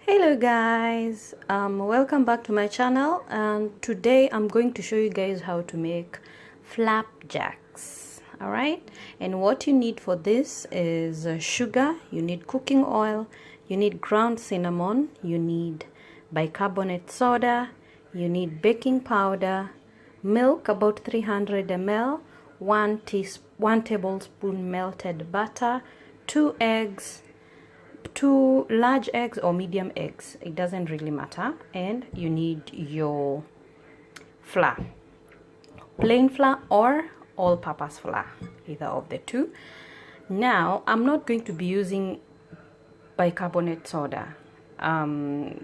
Hello guys, welcome back to my channel, and today I'm going to show you guys how to make flapjacks. Alright, and what you need for this is sugar, you need cooking oil, you need ground cinnamon, you need bicarbonate soda, you need baking powder, milk about 300 ml, 1 tablespoon melted butter, 2 eggs, 2 large eggs or medium eggs, it doesn't really matter, and you need your flour, plain flour or all-purpose flour, either of the two. Now I'm not going to be using bicarbonate soda. The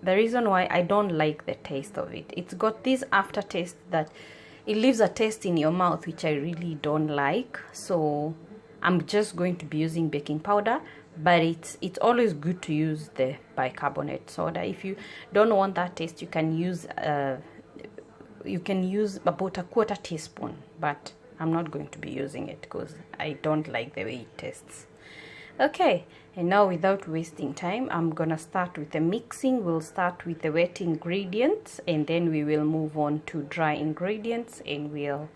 reason why I don't like the taste of it, it's got this aftertaste that it leaves a taste in your mouth which I really don't like, so I'm just going to be using baking powder. But it's always good to use the bicarbonate soda. If you don't want that taste, you can use about a 1/4 teaspoon, but I'm not going to be using it because I don't like the way it tastes. Okay, and now without wasting time, I'm gonna start with the mixing. We'll start with the wet ingredients and then we will move on to dry ingredients and we'll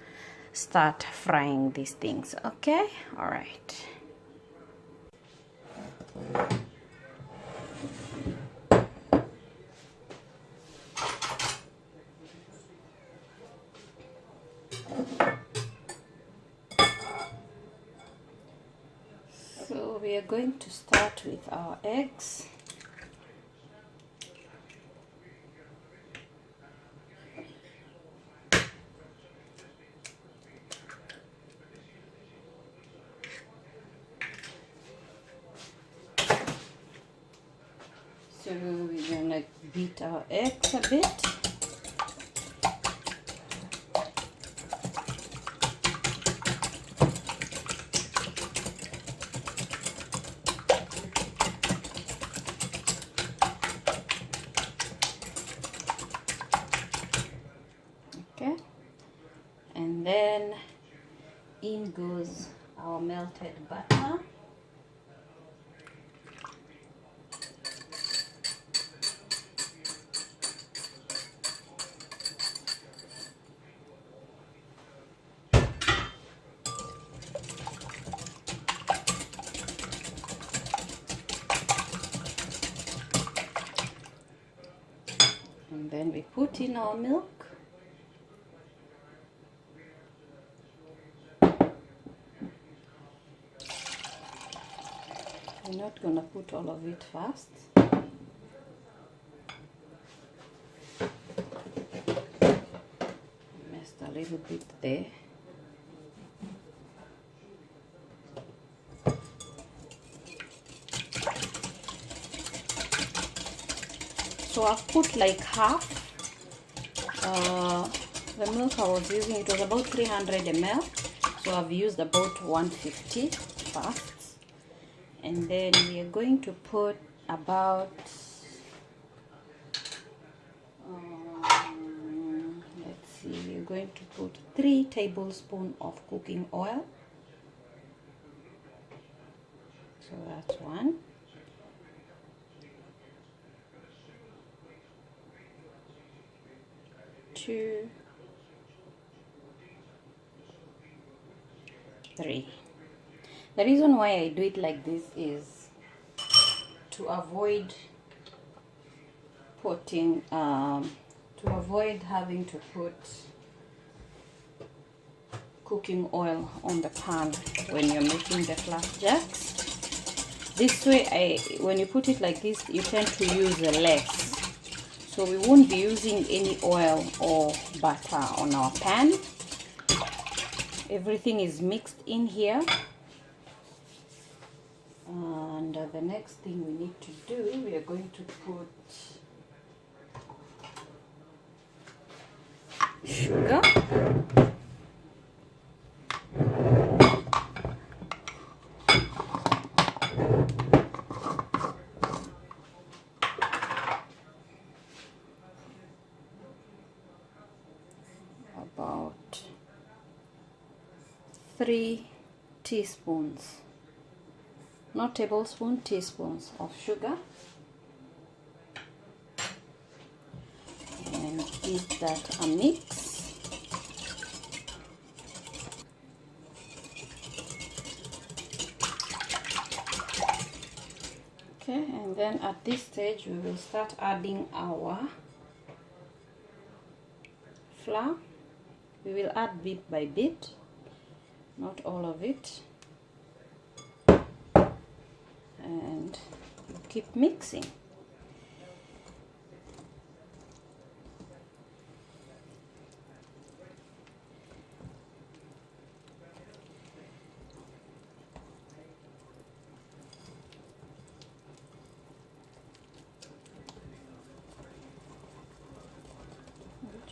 start frying these things. Okay, all right. So we are going to start with our eggs. So we're gonna beat our eggs a bit. Okay, and then in goes our melted butter. And then we put in our milk. I'm not gonna put all of it first. Messed a little bit there. So I've put like half. The milk I was using, it was about 300 ml, so I've used about 150 first. And then we are going to put about let's see, we're going to put 3 tablespoons of cooking oil. So that's 1. Two, 3. The reason why I do it like this is to avoid putting having to put cooking oil on the pan when you're making the flapjacks. This way, when you put it like this, you tend to use less. So we won't be using any oil or butter on our pan. Everything is mixed in here. And the next thing we need to do, we are going to put sugar. About 3 teaspoons, not tablespoons, teaspoons of sugar. and give that a mix. Okay, and then at this stage we will start adding our flour. We will add bit by bit, not all of it, and keep mixing.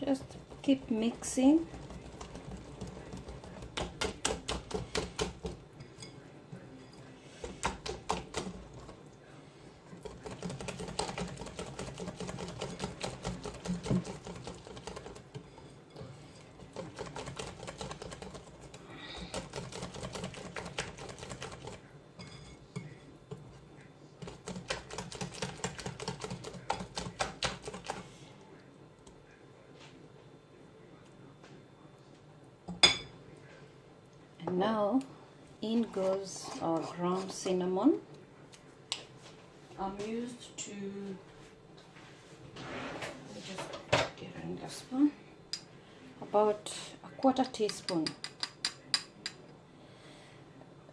Just keep mixing. And now in goes our ground cinnamon. I'm used to, just get another spoon, about a quarter teaspoon.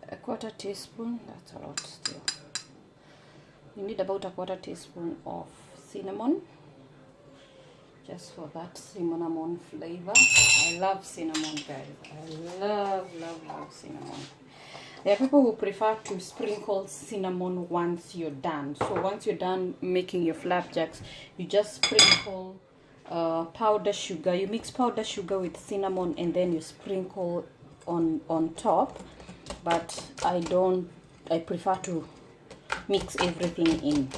A quarter teaspoon, that's a lot still. You need about a quarter teaspoon of cinnamon, just for that cinnamon flavor. I love cinnamon, guys. I love cinnamon. There are people who prefer to sprinkle cinnamon once you're done. So once you're done making your flapjacks, you just sprinkle powdered sugar. You mix powdered sugar with cinnamon and then you sprinkle on top. But I prefer to mix everything in.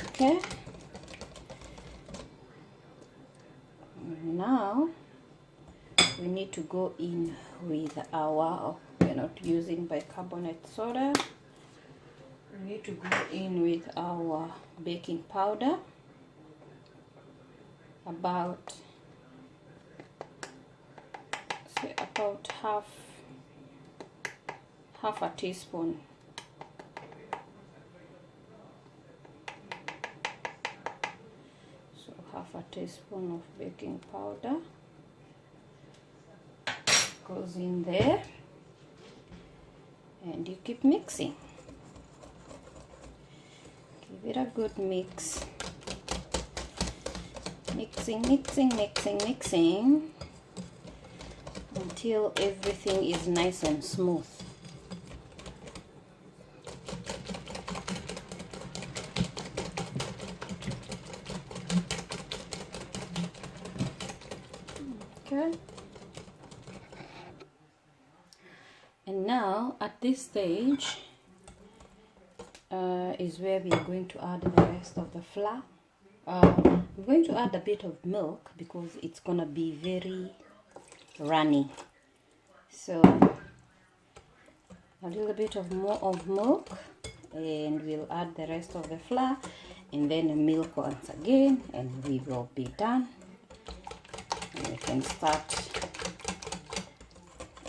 Okay. Now we need to go in with our, we're not using bicarbonate soda, we need to go in with our baking powder, about half a teaspoon. So half a teaspoon of baking powder goes in there, and you keep mixing. Give it a good mix. Mixing until everything is nice and smooth. Okay. And now at this stage is where we are going to add the rest of the flour. We're going to add a bit of milk because it's gonna be very runny. So a little bit of more of milk, and we'll add the rest of the flour, and then milk once again, and we will be done. And we can start.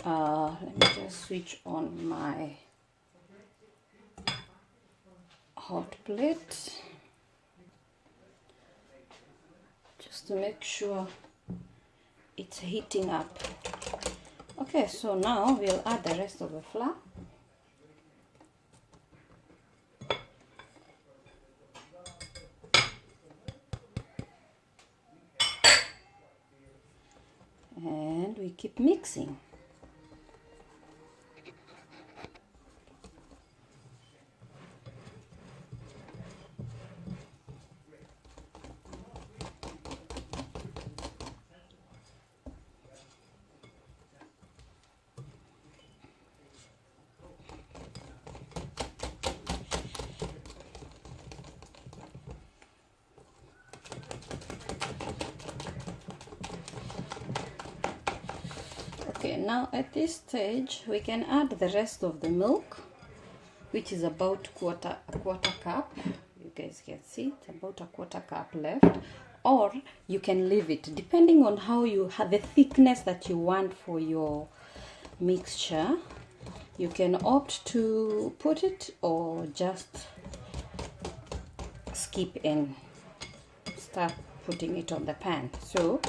Let me just switch on my hot plate just to make sure it's heating up. Okay, so now we'll add the rest of the flour. And we keep mixing. Okay, now at this stage we can add the rest of the milk, which is about a quarter cup. You guys can see it's about a quarter cup left, or you can leave it depending on how you have the thickness that you want for your mixture. You can opt to put it or just skip and start putting it on the pan. So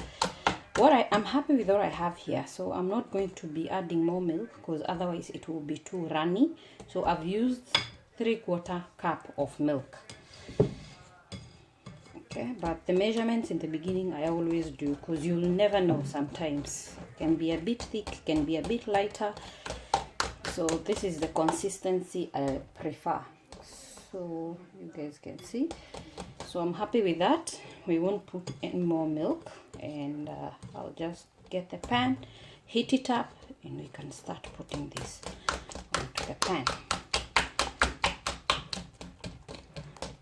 I'm happy with what I have here, so I'm not going to be adding more milk because otherwise it will be too runny. So I've used 3/4 cup of milk. Okay, but the measurements in the beginning I always do, because you'll never know. Sometimes it can be a bit thick, can be a bit lighter. So this is the consistency I prefer, so you guys can see. So I'm happy with that. We won't put any more milk, and I'll just get the pan, heat it up, and we can start putting this onto the pan.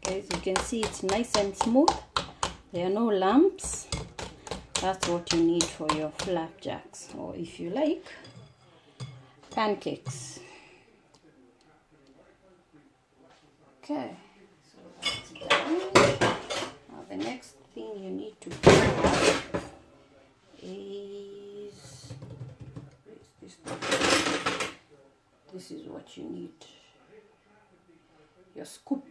Guys, you can see it's nice and smooth. There are no lumps. That's what you need for your flapjacks, or if you like, pancakes. Okay, so that's done. Now the next thing you need to do is this is what you need. Your scoop.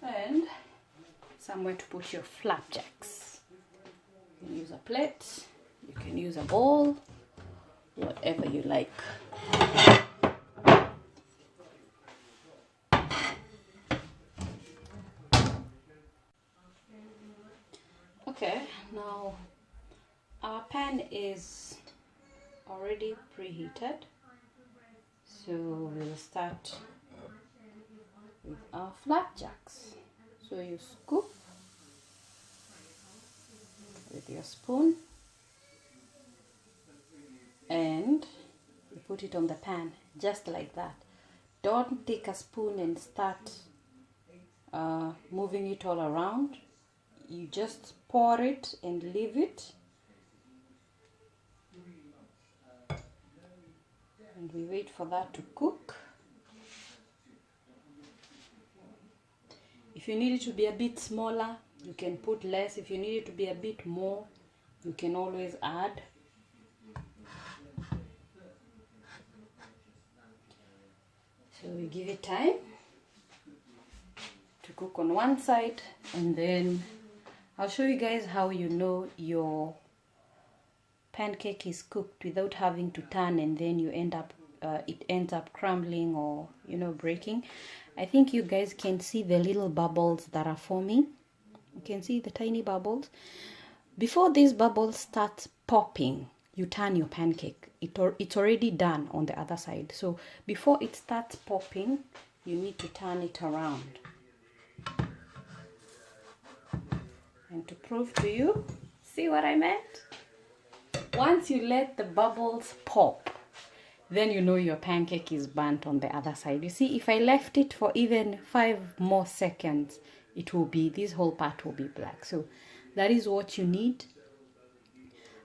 And somewhere to put your flapjacks. You can use a plate, you can use a bowl, whatever you like. Okay, now our pan is already preheated, so we'll start with our flapjacks. So you scoop with your spoon and you put it on the pan just like that. Don't take a spoon and start moving it all around. You just pour it and leave it, and we wait for that to cook. If you need it to be a bit smaller, you can put less. If you need it to be a bit more, you can always add. So we give it time to cook on one side, and then I'll show you guys how you know your pancake is cooked without having to turn and then you end up it ends up crumbling or breaking. I think you guys can see the little bubbles that are forming. You can see the tiny bubbles. Before these bubbles start popping, you turn your pancake. It's already done on the other side. So before it starts popping, you need to turn it around. And to prove to you, see what I meant? Once you let the bubbles pop, then you know your pancake is burnt on the other side. You see, if I left it for even 5 more seconds, this whole part will be black. So that is what you need.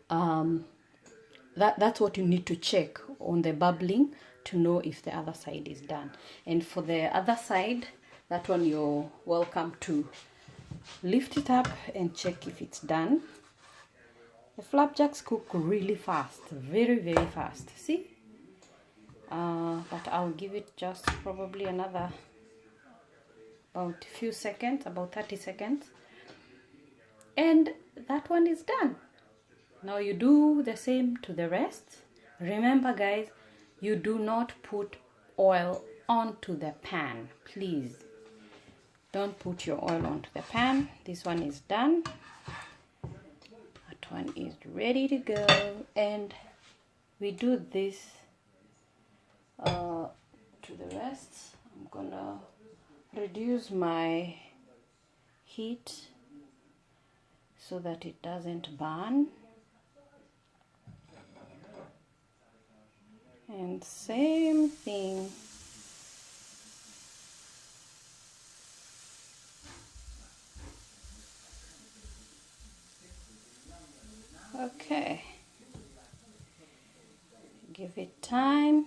That's what you need to check on the bubbling to know if the other side is done. And for the other side, that one you're welcome to lift it up and check if it's done. The flapjacks cook really fast, very, very fast. See? But I'll give it just probably another about a few seconds, about 30 seconds. And that one is done. Now you do the same to the rest. Remember guys, you do not put oil onto the pan, please. Don't put your oil onto the pan. This one is done. That one is ready to go. And we do this to the rest. I'm gonna reduce my heat so that it doesn't burn. And same thing. Okay, give it time.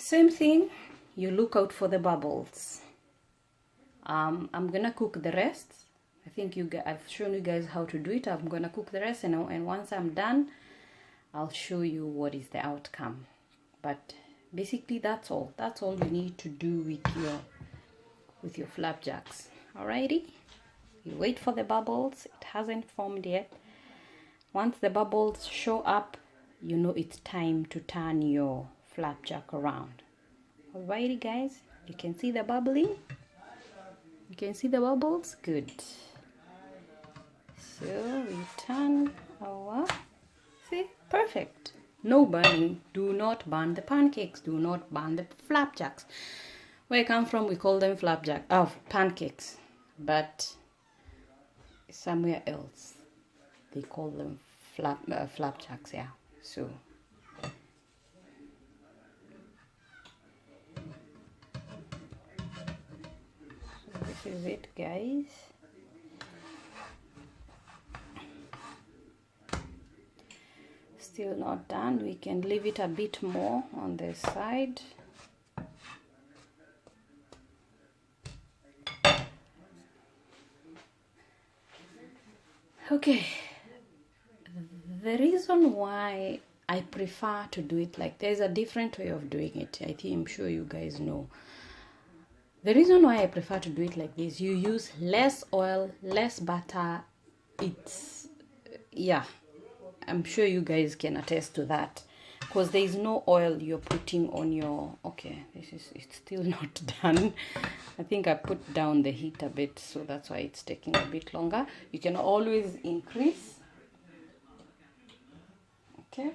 Same thing, you look out for the bubbles. I'm gonna cook the rest. I think I've shown you guys how to do it. I'm gonna cook the rest, and once I'm done, I'll show you what is the outcome. But basically that's all you need to do with your flapjacks. Alrighty, you wait for the bubbles. It hasn't formed yet. Once the bubbles show up, you know it's time to turn your flapjack around. Alrighty guys, you can see the bubbling. You can see the bubbles. Good. So we turn our, see, perfect. No burning. Do not burn the pancakes. Do not burn the flapjacks. Where I come from, we call them pancakes, but somewhere else they call them flapjacks. Yeah. So this is it, guys. Still not done. We can leave it a bit more on the side. Okay, the reason why I prefer to do it like, there's a different way of doing it. I think I'm sure you guys know. The reason why I prefer to do it like this, you use less oil, less butter. It's, yeah, I'm sure you guys can attest to that, because there is no oil you're putting on your, okay, it's still not done. I think I put down the heat a bit, so that's why it's taking a bit longer. You can always increase. Okay,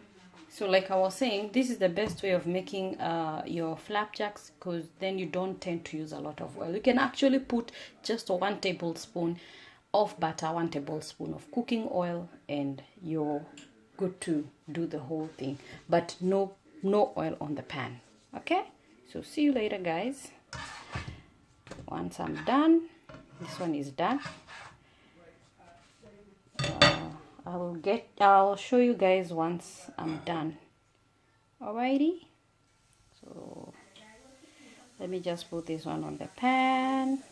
so like I was saying, this is the best way of making your flapjacks, because then you don't tend to use a lot of oil. You can actually put just 1 tablespoon of butter, 1 tablespoon of cooking oil, and you're good to do the whole thing, but no oil on the pan. Okay, so see you later, guys. Once I'm done, this one is done. I'll show you guys once I'm done. Alrighty, so let me just put this one on the pan.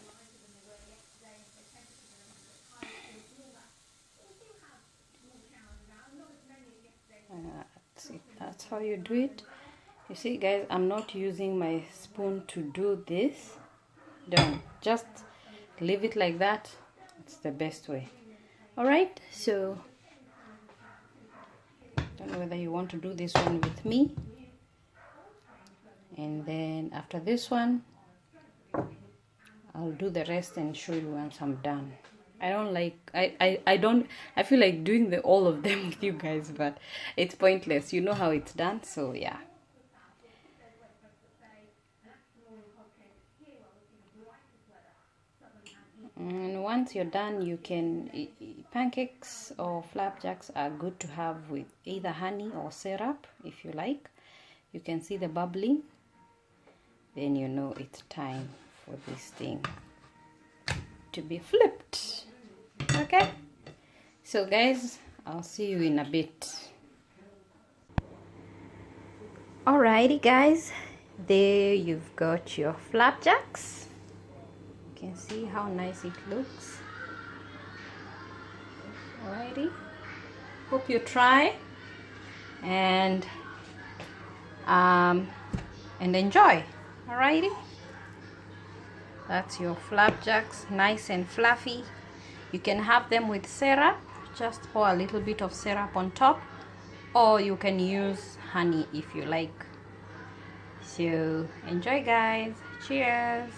That's how you do it. You see, guys, I'm not using my spoon to do this. Don't, just leave it like that. It's the best way. Alright, so I don't know whether you want to do this one with me, and then after this one I'll do the rest and show you once I'm done. I don't like, I feel like doing all of them with you guys, but it's pointless. You know how it's done, so yeah. And once you're done, you can, pancakes or flapjacks are good to have with either honey or syrup if you like. You can see the bubbling, then you know it's time for this thing to be flipped. Okay, so guys, I'll see you in a bit. Alrighty guys, there you've got your flapjacks. You can see how nice it looks. Alrighty, hope you try and enjoy. Alrighty, that's your flapjacks, nice and fluffy. You can have them with syrup, just pour a little bit of syrup on top, or you can use honey if you like. So enjoy guys, cheers.